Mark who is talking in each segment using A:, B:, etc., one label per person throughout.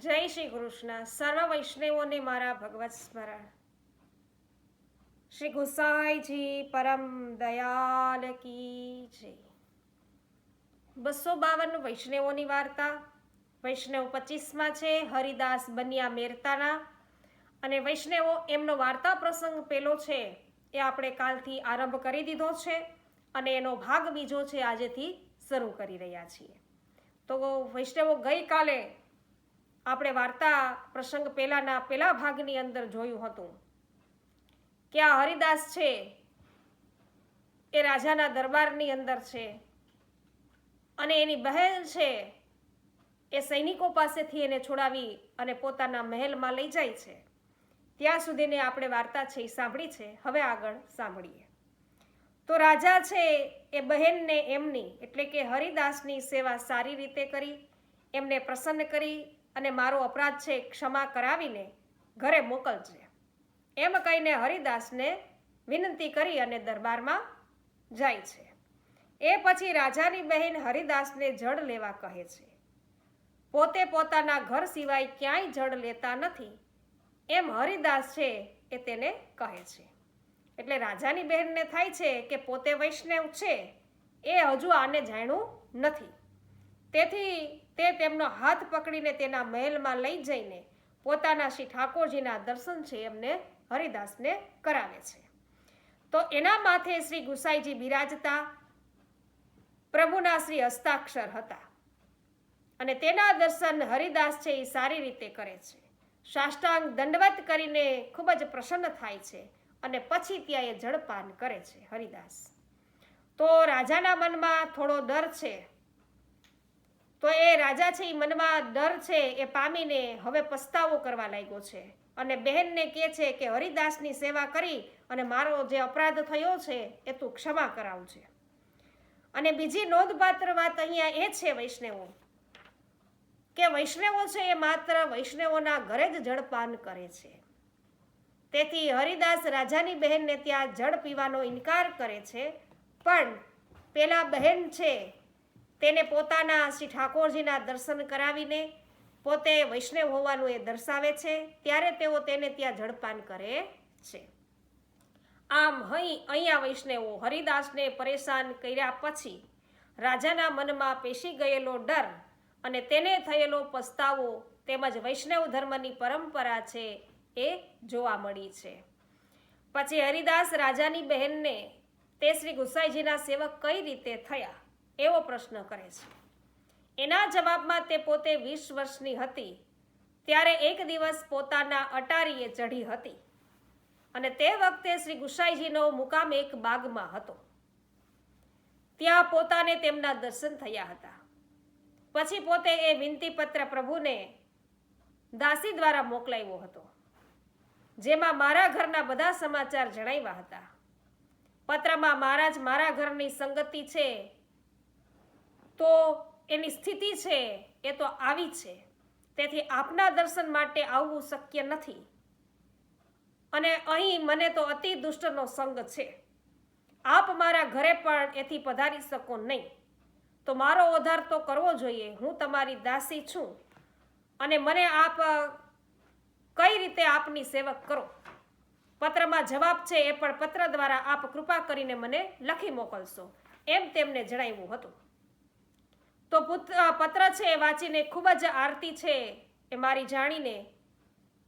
A: જય શ્રી કૃષ્ણ. સર્વ વૈષ્ણવોને મારા ભગવત સ્મરણ. શ્રી ગુસાઈજી પરમ દયાલ કી જય. 252 વૈષ્ણવોની વાર્તા. વૈષ્ણવ 25માં છે, હરિદાસ બન્યા મેરતાના. અને વૈષ્ણવો એમનો વાર્તા પ્રસંગ પેલો છે એ આપણે કાલથી આરંભ કરી દીધો છે અને એનો ભાગ બીજો છે આજેથી શરૂ કરી રહ્યા છીએ. તો વૈષ્ણવો ગઈકાલે આપણે વાર્તા પ્રસંગ પેલા ભાગની અંદર જોયું હતું કે આ હરિદાસ છે એ રાજાના દરબારની અંદર છે અને એની બહેન છે એ સૈનિકો પાસેથી એને છોડાવી અને પોતાના મહેલમાં લઈ જાય છે. ત્યાં સુધીની આપણે વાર્તા છે એ સાંભળી છે. હવે આગળ સાંભળીએ. તો રાજા છે એ બહેનને એમની એટલે કે હરિદાસની સેવા સારી રીતે કરી, એમને પ્રસન્ન કરી અને મારો અપરાધ છે ક્ષમા કરાવીને ઘરે મોકલજે એમ કહીને હરિદાસને વિનંતી કરી અને દરબારમાં જાય છે. એ પછી રાજાની બહેન હરિદાસને જળ લેવા કહે છે. પોતે પોતાના ઘર સિવાય ક્યાંય જળ લેતા નથી એમ હરિદાસ છે એ તેને કહે છે. એટલે રાજાની બહેનને થાય છે કે પોતે વૈષ્ણવ છે એ હજુ આને જાણ્યું નથી. તેથી તે તેમનો હાથ પકડીને તેના મહેલમાં લઈ જઈને પોતાના શ્રી ઠાકોરજીના દર્શન છે એમને હરિદાસને કરાવે છે. તો એના માથે શ્રી ગુસાઈજી બિરાજતા પ્રભુના શ્રી હસ્તાક્ષર હતા અને તેના દર્શન હરિદાસ છે એ સારી રીતે કરે છે. સાષ્ટાંગ દંડવત કરીને ખૂબ જ પ્રસન્ન થાય છે અને પછી ત્યાં એ જળપાન કરે છે હરિદાસ. તો રાજાના મનમાં થોડો ડર છે. તો એ રાજા છે એ મનમાં ડર છે એ પામીને હવે પસ્તાવો કરવા લાગ્યો છે અને બહેનને કહે છે કે હરિદાસની સેવા કરી અને મારો જે અપરાધ થયો છે એ તું ક્ષમા કરાવજે. અને બીજી નોંધપાત્ર વાત અહીંયા એ છે વૈષ્ણવો કે વૈષ્ણવો છે એ માત્ર વૈષ્ણવોના ઘરે જ જળપાન કરે છે. તેથી હરિદાસ રાજાની બહેનને ત્યાં જળ પીવાનો ઇનકાર કરે છે, પણ પેલા બહેન છે તેને પોતાના શ્રી ઠાકોરજીના દર્શન કરાવીને પોતે વૈષ્ણવ હોવાનું એ દર્શાવે છે. ત્યારે તેઓ તેને ત્યાં જળપાન કરે છે. આમ અહીંયા વૈષ્ણવો હરિદાસને પરેશાન કર્યા પછી રાજાના મનમાં પેશી ગયેલો ડર અને તેને થયેલો પસ્તાવો તેમજ વૈષ્ણવ ધર્મની પરંપરા છે એ જોવા મળી છે. પછી હરિદાસ રાજાની બહેનને તે શ્રી ગુસાઈજીના સેવક કઈ રીતે થયા એવો પ્રશ્ન કરે છે. એના જવાબમાં તે પોતે 20 વર્ષની હતી ત્યારે એક દિવસ પોતાના અટારીએ ચઢી હતી અને તે વખતે શ્રી ગુસાઈજીનો મુકામ એક બાગમાં હતો. ત્યાં પોતાને તેમના દર્શન થયા હતા. પછી પોતે એ વિનંતી પત્ર પ્રભુને દાસી દ્વારા મોકલાવ્યો હતો જેમાં મારા ઘરના બધા સમાચાર જણાવ્યા હતા. પત્રમાં મહારાજ મારા ઘરની સંગતિ છે તો એની સ્થિતિ છે એ તો આવી છે, તેથી આપના દર્શન માટે આવવું શક્ય નથી અને અહીં મને તો અતિ દુષ્ટનો સંગ છે. આપ મારા ઘરે પણ એથી પધારી શકો નહીં, તો મારો ઉદ્ધાર તો કરવો જોઈએ. હું તમારી દાસી છું અને મને આપ કઈ રીતે આપની સેવક કરો. પત્રમાં જવાબ છે એ પણ પત્ર દ્વારા આપ કૃપા કરીને મને લખી મોકલશો એમ તેમને જણાવ્યું હતું. તો પત્ર છે એ વાંચીને ખૂબ જ આરતી છે એ મારી જાણીને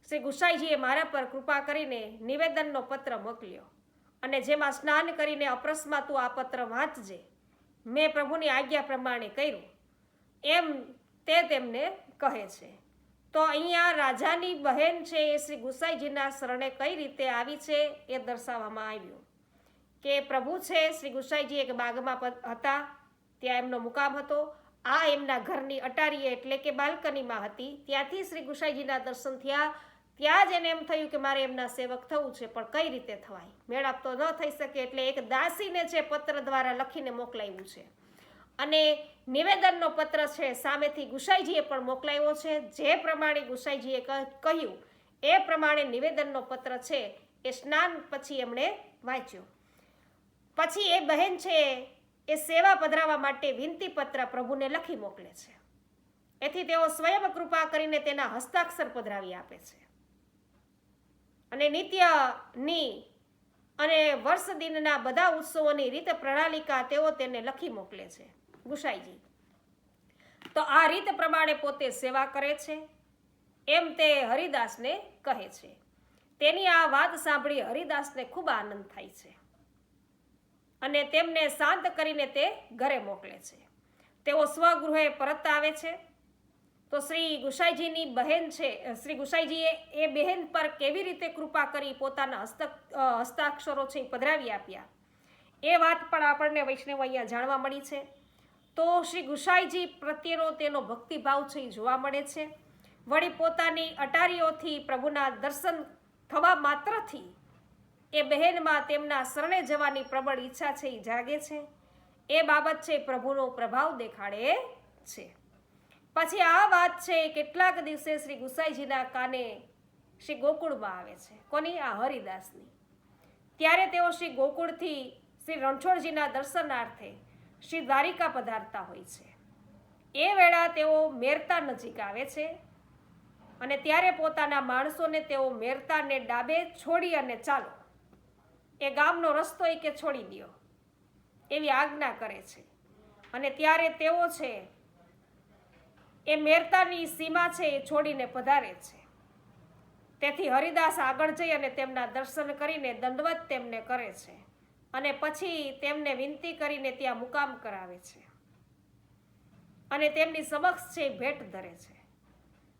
A: શ્રી ગુસાઈજીએ મારા પર કૃપા કરીને નિવેદનનો પત્ર મોકલ્યો અને જેમાં સ્નાન કરીને અપરસમાં તું આ પત્ર વાંચજે, મેં પ્રભુની આજ્ઞા પ્રમાણે કર્યું એમ તે તેમને કહે છે. તો અહીંયા રાજાની બહેન છે એ શ્રી ગુસાઈજીના શરણે કઈ રીતે આવી છે એ દર્શાવવામાં આવ્યું કે પ્રભુ છે શ્રી ગુસાઈજી એક બાગમાં હતા, ત્યાં એમનો મુકામ હતો. આ એમના ઘરની અટારીએ એટલે કે બાલ્કનીમાં હતી. ત્યાંથી શ્રી ગુસાઈજીના દર્શન થયા. ત્યાં જ એને એમ થયું કે મારે એમના સેવક થવું છે, પણ કઈ રીતે થવાય, મેળાપ તો ન થઈ શકે. એટલે એક દાસીને છે પત્ર દ્વારા લખીને મોકલાવ્યું છે અને નિવેદનનો પત્ર છે સામેથી ગુસાઈજીએ પણ મોકલાવ્યો છે. જે પ્રમાણે ગુસાઈજીએ કહ્યું એ પ્રમાણે નિવેદનનો પત્ર છે એ સ્નાન પછી એમણે વાંચ્યો. પછી એ બહેન છે એ સેવા પધરાવવા માટે વિનંતી પત્ર પ્રભુને લખી મોકલે છે એથી તેઓ સ્વયં કૃપા કરીને તેના હસ્તાક્ષર પધરાવી આપે છે અને નિત્યની અને વર્ષ દિનના બધા ઉત્સવોની રીત પ્રણાલિકા તેઓ તેને લખી મોકલે છે ગુસાઈજી. તો આ રીત પ્રમાણે પોતે સેવા કરે છે એમ તે હરિદાસને કહે છે. તેની આ વાત સાંભળી હરિદાસને ખૂબ આનંદ થાય છે અને તેમને શાંત કરીને તે ઘરે મોકલે છે. તેઓ સ્વગૃહે પરત આવે છે તો શ્રી ગુસાઈજીની બહેન છે, શ્રી ગુસાઈજીએ એ બહેન પર કેવી રીતે કૃપા કરી પોતાના હસ્તાક્ષરો છે એ પધરાવી આપ્યા એ વાત પણ આપણને વૈષ્ણવ અહીંયા જાણવા મળી છે. તો શ્રી ગુસાઈજી પ્રત્યેનો તેનો ભક્તિભાવ છે એ જોવા મળે છે. વળી પોતાની અટારીઓથી પ્રભુના દર્શન થવા માત્રથી એ બહેનમાં તેમના શરણે જવાની પ્રબળ ઈચ્છા છે એ જાગે છે. એ બાબત છે પ્રભુનો પ્રભાવ દેખાડે છે. પછી આ વાત છે કેટલાક દિવસે શ્રી ગુસાઈજીના કાને શ્રી ગોકુળમાં આવે છે. કોની? આ હરિદાસની. ત્યારે તેઓ શ્રી ગોકુળથી શ્રી રણછોડજીના દર્શનાર્થે શ્રી દ્વારિકા પધારતા હોય છે. એ વેળા તેઓ મેરતા નજીક આવે છે અને ત્યારે પોતાના માણસોને તેઓ મેરતાને ડાબે છોડી અને ચાલો, એ ગામનો રસ્તો એ કે છોડી દો એવી આજ્ઞા કરે છે. અને ત્યારે તેઓ છે એ મેરતાની સીમા છે એ છોડીને પધારે છે. તેથી હરિદાસ આગળ જઈ અને તેમના દર્શન કરીને દંડવત તેમને કરે છે અને પછી તેમને વિનંતી કરીને ત્યાં મુકામ કરાવે છે અને તેમની સમક્ષ છે ભેટ ધરે છે.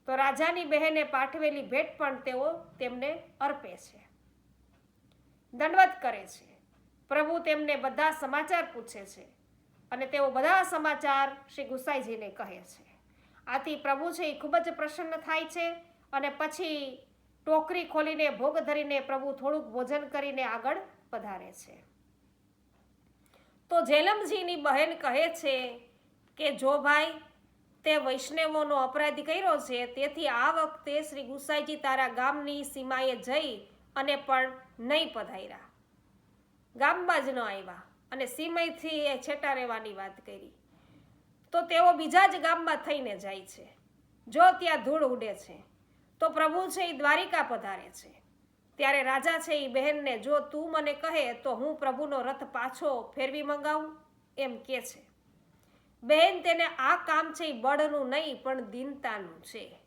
A: તો રાજાની બહેને પાઠવેલી ભેટ પણ તેઓ તેમને અર્પે છે, દંડવત કરે છે. પ્રભુ તેમને બધા સમાચાર પૂછે છે અને તેઓ બધા સમાચાર શ્રી ગુસાઈજીને કહે છે. આથી પ્રભુ છે એ ખૂબ જ પ્રસન્ન થાય છે અને પછી ટોકરી ખોલીને ભોગ ધરીને પ્રભુ થોડુંક ભોજન કરીને આગળ પધારે છે. તો જેલમજીની બહેન કહે છે કે જો ભાઈ તે વૈષ્ણવોનો અપરાધ કર્યો છે, તેથી આ વખતે શ્રી ગુસાઈજી તારા ગામની સીમાએ જઈ અને પણ નહીં પધાર્યા, ગામમાં જ ન આવ્યા અને સીમાથી એ છેટા રહેવાની વાત કરી. તો તેઓ બીજા જ ગામમાં થઈને જાય છે. જો ત્યાં ધૂળ ઉડે છે તો પ્રભુ છે એ દ્વારિકા પધારે છે. ત્યારે રાજા છે એ બહેનને, જો તું મને કહે તો હું પ્રભુનો રથ પાછો ફેરવી મંગાવું એમ કે છે. બહેન તેને આ કામ છે એ બળનું નહીં પણ દીનતાનું છે.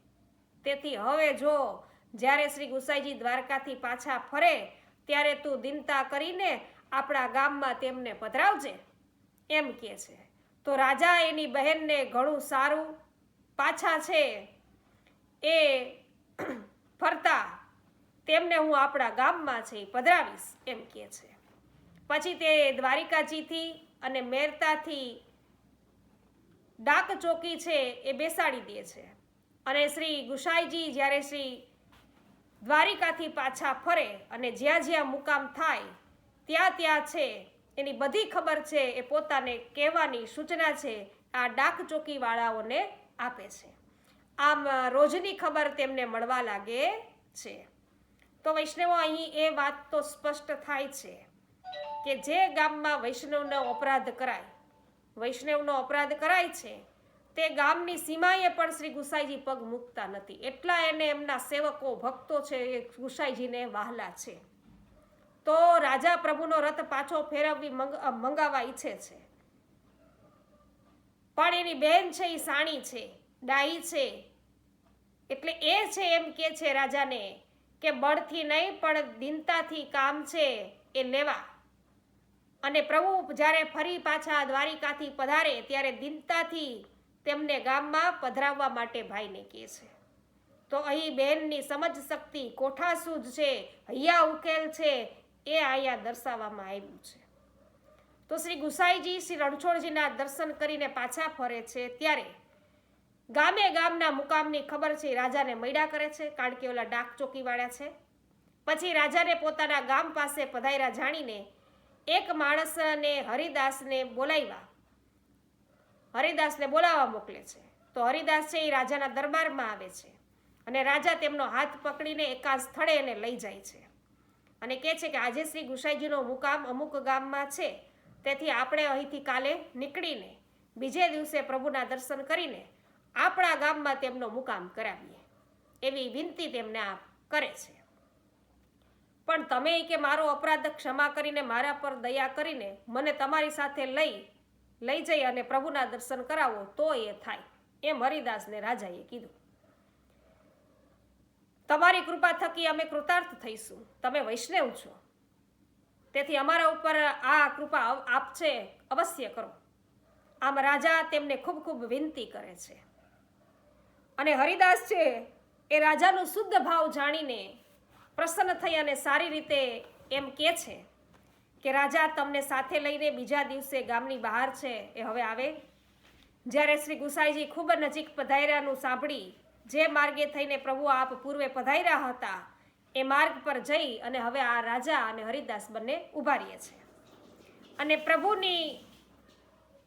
A: તેથી હવે જો જ્યારે શ્રી ગુસાઈજી દ્વારકાથી પાછા ફરે ત્યારે તું દીનતા કરીને આપણા ગામમાં તેમને પધરાવજે એમ કે છે. તો રાજા એની બહેનને ઘણું સારું પાછા છે એ ફરતા તેમને હું આપણા ગામમાં છે એ પધરાવીશ એમ કે છે. પછી તે દ્વારિકાજીથી અને મેરતાથી ડાક ચોકી છે એ બેસાડી દે છે અને શ્રી ગુસાઈજી જ્યારે શ્રી દ્વારિકાથી પાછા ફરે અને જ્યાં જ્યાં મુકામ થાય ત્યાં છે એની બધી ખબર છે એ પોતાને કહેવાની સૂચના છે આ ડાક ચોકીવાળાઓને આપે છે. આમ રોજની ખબર તેમને મળવા લાગે છે. તો વૈષ્ણવો અહીં એ વાત તો સ્પષ્ટ થાય છે કે જે ગામમાં વૈષ્ણવનો અપરાધ કરાય છે તે ગામની સીમાએ પણ શ્રી ગુસાઈજી પગ મૂકતા નથી. એટલા એને એમના સેવકો ભક્તો છે એ ગુસાઈજીને વહાલા છે. તો રાજા પ્રભુનો રથ પાછો ફેરવવી મંગાવવા ઈચ્છે છે, પણ એની બહેન છે એ સાણી છે, ડાહી છે, એટલે એ છે એમ કે છે રાજાને કે બળથી નહીં પણ દીનતાથી કામ છે એ લેવા. અને પ્રભુ જ્યારે ફરી પાછા દ્વારિકાથી પધારે ત્યારે દીનતાથી તેમને ગામમાં પધરાવવા માટે ભાઈને કહે છે. તો અહીં બહેનની સમજ શક્તિ, કોઠાસૂઝ છે, હૈયા ઉકેલ છે એ અહીંયા દર્શાવવામાં આવ્યું છે. તો શ્રી ગુસાઈજી શ્રી રણછોડજીના દર્શન કરીને પાછા ફરે છે ત્યારે ગામના મુકામની ખબર છે રાજાને મળ્યા કરે છે, કારણ કે ઓલા ડાક ચોકીવાળા છે. પછી રાજાને પોતાના ગામ પાસે પધાર્યા જાણીને એક માણસને હરિદાસને બોલાવવા મોકલે છે. તો હરિદાસ છે એ રાજાના દરબારમાં આવે છે અને રાજા તેમનો હાથ પકડીને એકાદ સ્થળે એને લઈ જાય છે અને કહે છે કે આજે શ્રી ગુસાઈજીનો મુકામ અમુક ગામમાં છે, તેથી આપણે અહીંથી કાલે નીકળીને બીજે દિવસે પ્રભુના દર્શન કરીને આપણા ગામમાં તેમનો મુકામ કરાવીએ એવી વિનંતી તેમને આ કરે છે. પણ તમે કે મારો અપરાધ ક્ષમા કરીને મારા પર દયા કરીને મને તમારી સાથે લઈ જઈ અને પ્રભુના દર્શન કરાવો તો એ થાય, એમ હરિદાસને રાજાએ કીધું. તમારી કૃપા થકી અમે કૃતાર્થ થઈશું. તમે વૈષ્ણવ છો, તેથી અમારા ઉપર આ કૃપા આપ છે અવશ્ય કરો. આમ રાજા તેમને ખૂબ ખૂબ વિનંતી કરે છે. અને હરિદાસ છે એ રાજાનું શુદ્ધ ભાવ જાણીને પ્રસન્ન થઈ અને સારી રીતે એમ કહે છે કે રાજા તમને સાથે લઈને બીજા દિવસે ગામની બહાર છે એ હવે આવે. જ્યારે શ્રી ગુસાઈજી ખૂબ નજીક પધાર્યાનું સાંભળી જે માર્ગે થઈને પ્રભુ આપ પૂર્વે પધાર્યા હતા એ માર્ગ પર જઈ અને હવે આ રાજા અને હરિદાસ બંને ઊભા રહે છે. અને પ્રભુની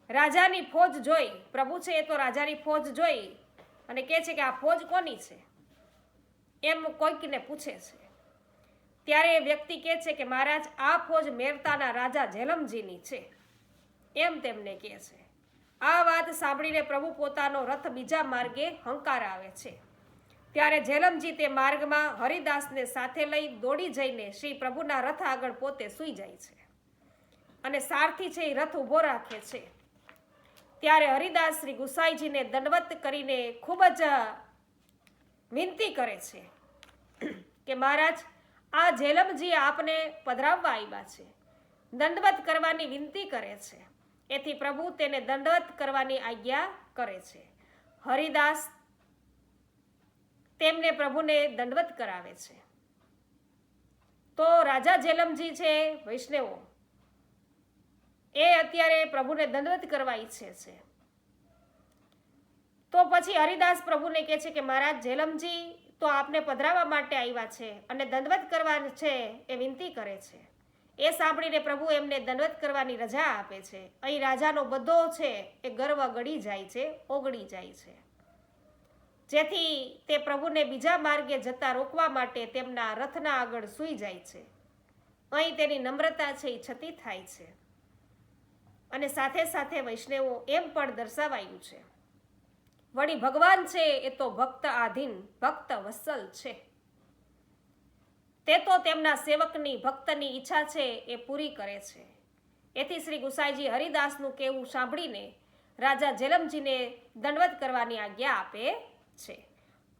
A: રાજાની ફોજ જોઈ, પ્રભુ છે એ તો રાજાની ફોજ જોઈ અને કહે છે કે આ ફોજ કોની છે એમ કોઈકને પૂછે છે. ત્યારે એ વ્યક્તિ કહે છે કે મહારાજ આ ફોજ મેરતાના રાજા ઝેલમજીની છે, એમ તેમને કહે છે. આ વાત સાંભળીને પ્રભુ પોતાનો રથ બીજા માર્ગે હંકાર આવે છે. ત્યારે ઝેલમજી તે માર્ગમાં હરિદાસને સાથે લઈ દોડી જઈને શ્રી પ્રભુના રથ આગળ પોતે સૂઈ જાય છે અને સારથી છે એ રથ ઊભો રાખે છે. ત્યારે હરિદાસ શ્રી ગુસાઈજીને દંડવત કરીને ખૂબ જ વિનંતી કરે છે કે મહારાજ આ ઝેલમજી આપને પધરાવવા આવ્યા છે, દંડવત કરવાની વિનંતી કરે છે. એથી પ્રભુ તેને દંડવત કરવાની આજ્ઞા કરે છે. હરિદાસ તેમને પ્રભુને દંડવત કરાવે છે. તો રાજા ઝેલમજી છે વૈષ્ણવો એ અત્યારે પ્રભુને દંડવત કરવા ઈચ્છે છે. તો પછી હરિદાસ પ્રભુને કહે છે કે મહારાજ ઝેલમજી તો આપને પધરાવવા માટે આવ્યા છે અને દંડવત કરવા છે એ વિનંતી કરે છે. એ સાંભળીને પ્રભુ એમને દંડવત કરવાની રજા આપે છે. અહીં રાજાનો બધો છે એ ગર્વ ગળી જાય છે, ઓગળી જાય છે, જેથી તે પ્રભુને બીજા માર્ગે જતા રોકવા માટે તેમના રથના આગળ સૂઈ જાય છે. અહીં તેની નમ્રતા છે એ છતી થાય છે. અને સાથે સાથે વૈષ્ણવો એમ પણ દર્શાવાયું છે વળી ભગવાન છે એ તો ભક્ત આધીન ભક્ત વત્સલ છે. તે તો તેમના સેવકની ભક્તની ઈચ્છા છે એ પૂરી કરે છે. એથી શ્રી ગુસાઈજી હરિદાસનું કહેવું સાંભળીને રાજા ઝેલમજીને દંડવત કરવાની આજ્ઞા આપે છે.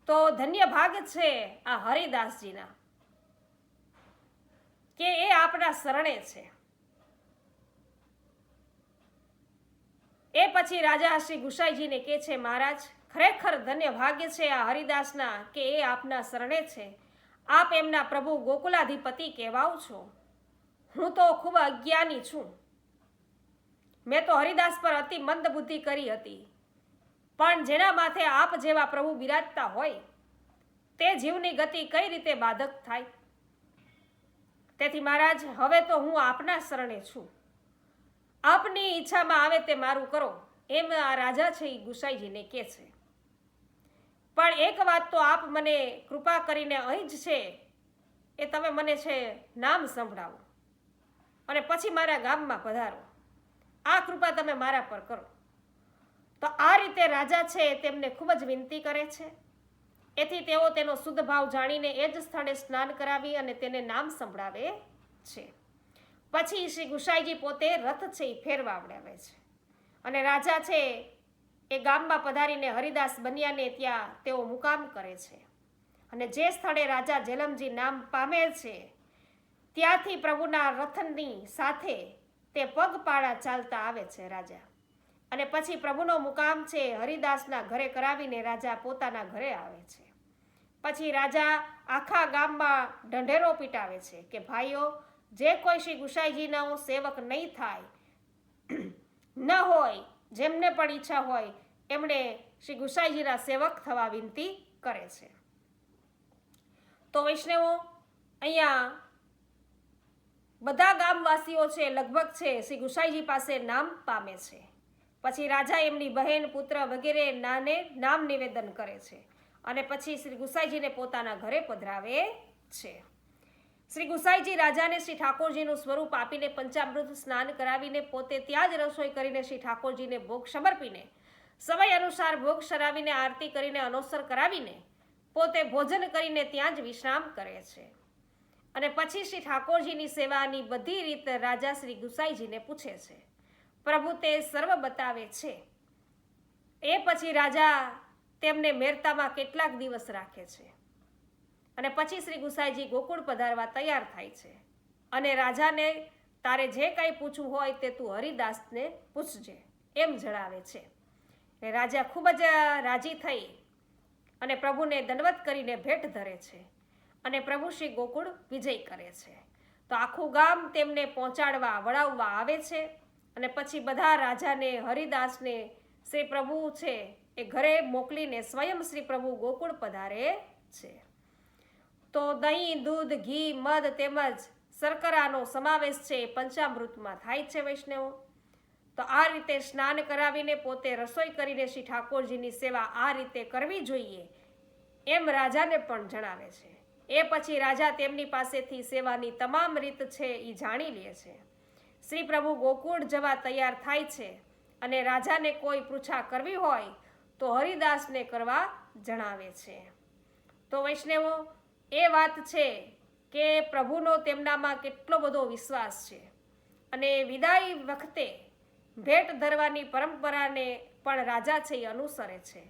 A: તો ધન્ય ભાગ છે આ હરિદાસજીના કે એ આપણા શરણે છે. એ પછી રાજા શ્રી ગુસાઈજીને કહે છે મહારાજ ખરેખર ધન્ય ભાગ્ય છે આ હરિદાસના કે એ આપના શરણે છે. આપ એમના પ્રભુ ગોકુલાધિપતિ કહેવાઓ છો. હું તો ખૂબ અજ્ઞાની છું. મેં તો હરિદાસ પર અતિ મંદ બુદ્ધિ કરી હતી, પણ જેના માથે આપ જેવા પ્રભુ બિરાજતા હોય તે જીવની ગતિ કઈ રીતે બાધક થાય. તેથી મહારાજ હવે તો હું આપના શરણે છું. આપની ઈચ્છામાં આવે તે મારું કરો, એમ આ રાજા છે એ ગુસાઈજીને કહે છે. પણ એક વાત તો આપ મને કૃપા કરીને અહીં જ છે એ તમે મને છે નામ સંભળાવો અને પછી મારા ગામમાં પધારો. આ કૃપા તમે મારા પર કરો. તો આ રીતે રાજા છે તેમને ખૂબ જ વિનંતી કરે છે. એથી તેઓ તેનો શુદ્ધ ભાવ જાણીને એ જ સ્થળે સ્નાન કરાવી અને તેને નામ સંભળાવે છે. પછી શ્રી ગુસાઈજી પોતે રથ છે એ ફેરવાવડાવે છે અને રાજા છે એ ગામમાં પધારીને હરિદાસ બન્યાને ત્યાં તેઓ મુકામ કરે છે. અને જે સ્થળે રાજા ઝેલમજી નામ પામે છે ત્યાંથી પ્રભુના રથની સાથે તે પગપાળા ચાલતા આવે છે રાજા. અને પછી પ્રભુનો મુકામ છે હરિદાસના ઘરે કરાવીને રાજા પોતાના ઘરે આવે છે. પછી રાજા આખા ગામમાં ઢંઢેરો પીટાવે છે કે ભાઈઓ જે કોઈ શ્રી ગુસાઈજીનો સેવક નહીં થાય ન હોય, જેમને પણ ઈચ્છા હોય એમણે શ્રી ગુસાઈજીના સેવક થવા વિનંતી કરે છે. તો વૈષ્ણવો અહીંયા બધા ગામવાસીઓ છે લગભગ છે શ્રી ગુસાઈજી પાસે નામ પામે છે. પછી રાજા એમની બહેન પુત્ર વગેરે નામ નિવેદન કરે છે અને પછી શ્રી ગુસાઈજીને પોતાના ઘરે પધરાવે છે. શ્રી ગુસાઈજી રાજાને શ્રી ઠાકોરજીનું સ્વરૂપ આપીને પંચામૃત સ્નાન કરાવીને પોતે ત્યાં જ રસોઈ કરીને શ્રી ઠાકોરજીને ભોગ સમર્પીને સમય અનુસાર ભોગ શરાવીને આરતી કરીને અનોસર કરાવીને પોતે ભોજન કરીને ત્યાં જ વિશ્રામ કરે છે. અને પછી શ્રી ઠાકોરજીની સેવાની બધી રીત રાજા શ્રી ગુસાઈજીને પૂછે છે. પ્રભુ તે સર્વ બતાવે છે. એ પછી રાજા તેમને મેરતામાં કેટલાક દિવસ રાખે છે. અને પછી શ્રી ગુસાઈજી ગોકુળ પધારવા તૈયાર થાય છે. અને રાજાને તારે જે કાંઈ પૂછવું હોય તે તું હરિદાસને પૂછજે એમ જણાવે છે. રાજા ખૂબ જ રાજી થઈ અને પ્રભુને દંડવત કરીને ભેટ ધરે છે અને પ્રભુ શ્રી ગોકુળ વિજય કરે છે. તો આખું ગામ તેમને પહોંચાડવા વળાવવા આવે છે. અને પછી બધા રાજાને હરિદાસને શ્રી પ્રભુ છે એ ઘરે મોકલીને સ્વયં શ્રી પ્રભુ ગોકુળ પધારે છે. તો દહીં, દૂધ, ઘી, મધ તેમજ શર્કરાનો સમાવેશ છે એ પંચામૃતમાં થાય છે વૈષ્ણવો. તો આ રીતે સ્નાન કરાવીને પોતે રસોઈ કરીને શ્રી ઠાકોરજીની સેવા આ રીતે કરવી જોઈએ એમ રાજાને પણ જણાવે છે. એ પછી રાજા તેમની પાસેથી સેવાની તમામ રીત છે એ જાણી લે છે. શ્રી પ્રભુ ગોકુળ જવા તૈયાર થાય છે અને રાજાને કોઈ પૃચ્છા કરવી હોય તો હરિદાસને કરવા જણાવે છે. તો વૈષ્ણવો એ વાત છે કે પ્રભુનો તેમનામાં કેટલો બધો વિશ્વાસ છે. અને વિદાય વખતે ભેટ ધરવાની પરંપરાને પણ રાજા છે એ અનુસરે છે.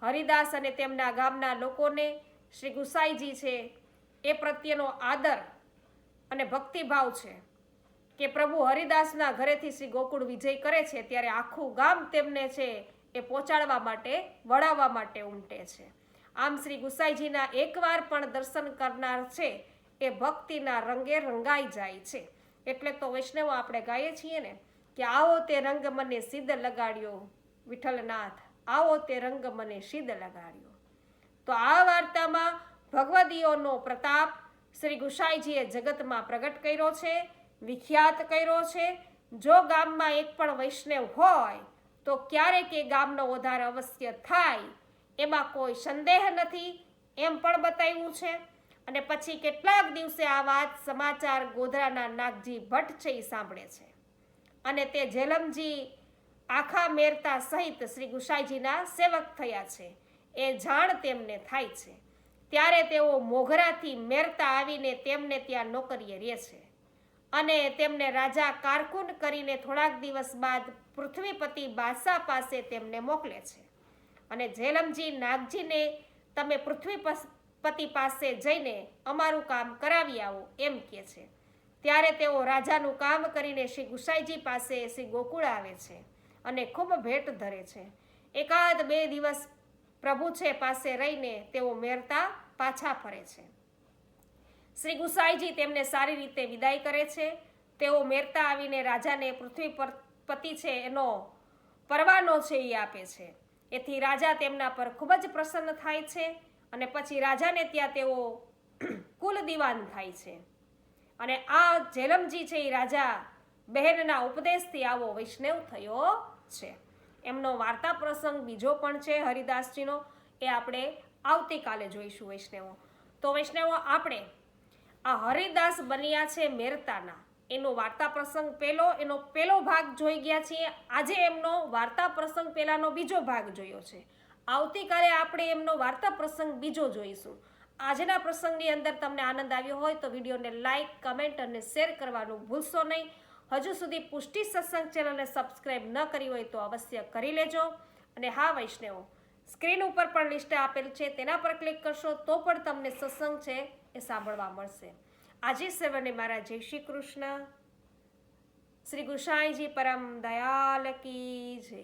A: હરિદાસ અને તેમના ગામના લોકોને શ્રી ગુસાઈજી છે એ પ્રત્યેનો આદર અને ભક્તિભાવ છે કે પ્રભુ હરિદાસના ઘરેથી શ્રી ગોકુળ વિજય કરે છે ત્યારે આખું ગામ તેમને છે એ પહોંચાડવા માટે વળાવવા માટે ઉમટે છે. આમ શ્રી ગુસાઈજીના એકવાર પણ દર્શન કરનાર છે એ ભક્તિના રંગે રંગાઈ જાય છે. એટલે તો વૈષ્ણવ આપણે ગાઈએ છીએ ને કે આવો તે રંગ મને સિદ્ધ લગાડ્યો વિઠ્ઠલનાથ, આવો તે રંગ મને સિદ્ધ લગાડ્યો. તો આ વાર્તામાં ભગવદીઓનો પ્રતાપ શ્રી ગુસાઈજીએ જગતમાં પ્રગટ કર્યો છે, વિખ્યાત કર્યો છે. જો ગામમાં એક પણ વૈષ્ણવ હોય તો ક્યારેક એ ગામનો ઉદ્ધાર અવશ્ય થાય એમાં કોઈ સંદેહ નથી એમ પણ બતાવ્યું છે. અને પછી કેટલાક દિવસે આ વાત સમાચાર ગોધરાના નાગજી ભટ્ટ છે એ સાંભળે છે અને તે જેલમજી આખા મેરતા સહિત શ્રી ગુસાઈજીના સેવક થયા છે એ જાણ તેમને થાય છે. ત્યારે તેઓ મોગરાથી મેરતા આવીને તેમને ત્યાં નોકરીએ રહે છે અને તેમને રાજા કારકુન કરીને થોડાક દિવસ બાદ પૃથ્વીપતિ બાદશાહ પાસે તેમને મોકલે છે. અને જેલમજી નાગજીને તમે પૃથ્વીપતિ પાસે જઈને અમારું કામ કરાવી આવો એમ કહે છે. ત્યારે તેઓ રાજાનું કામ કરીને શ્રી ગુસાઈજી પાસે શ્રી ગોકુળ આવે છે અને ખૂબ ભેટ ધરે છે. 1-2 દિવસ પ્રભુ છે પાસે રહીને તેઓ મેરતા પાછા ફરે છે. શ્રી ગુસાઈજી તેમને સારી રીતે વિદાય કરે છે. તેઓ મેરતા આવીને રાજાને પૃથ્વીપતિ છે એનો પરવાનો છે એ આપે છે. એથી રાજા તેમના પર ખૂબ જ પ્રસન્ન થાય છે અને પછી રાજાને ત્યાં તેઓ કુલ દીવાન થાય છે. અને આ જેલમજી છે એ રાજા બહેનના ઉપદેશથી આવો વૈષ્ણવ થયો છે. એમનો વાર્તા પ્રસંગ બીજો પણ છે હરિદાસજીનો, એ આપણે આવતીકાલે જોઈશું વૈષ્ણવો. તો વૈષ્ણવો આપણે આ હરિદાસ બન્યા છે મેરતાના એનો વાર્તા પ્રસંગ એનો પહેલો ભાગ જોઈ ગયા છીએ. આજે એમનો વાર્તા પ્રસંગ પહેલાનો બીજો ભાગ જોયો છે. આવતીકાલે આપણે એમનો વાર્તા પ્રસંગ બીજો જોઈશું. આજના પ્રસંગની અંદર તમને આનંદ આવ્યો હોય તો વિડીયોને લાઇક, કમેન્ટ અને શેર કરવાનું ભૂલશો નહીં. હજુ સુધી પુષ્ટિ સત્સંગ ચેનલને સબસ્ક્રાઈબ ન કરી હોય તો અવશ્ય કરી લેજો. અને હા વૈષ્ણવો, સ્ક્રીન ઉપર પણ લિસ્ટ આપેલ છે તેના પર ક્લિક કરશો તો પણ તમને સત્સંગ છે એ સાંભળવા મળશે. આજે સર્વને મારા જય શ્રી કૃષ્ણ. શ્રી ગુસાઈજી પરમ દયાલ કી જય.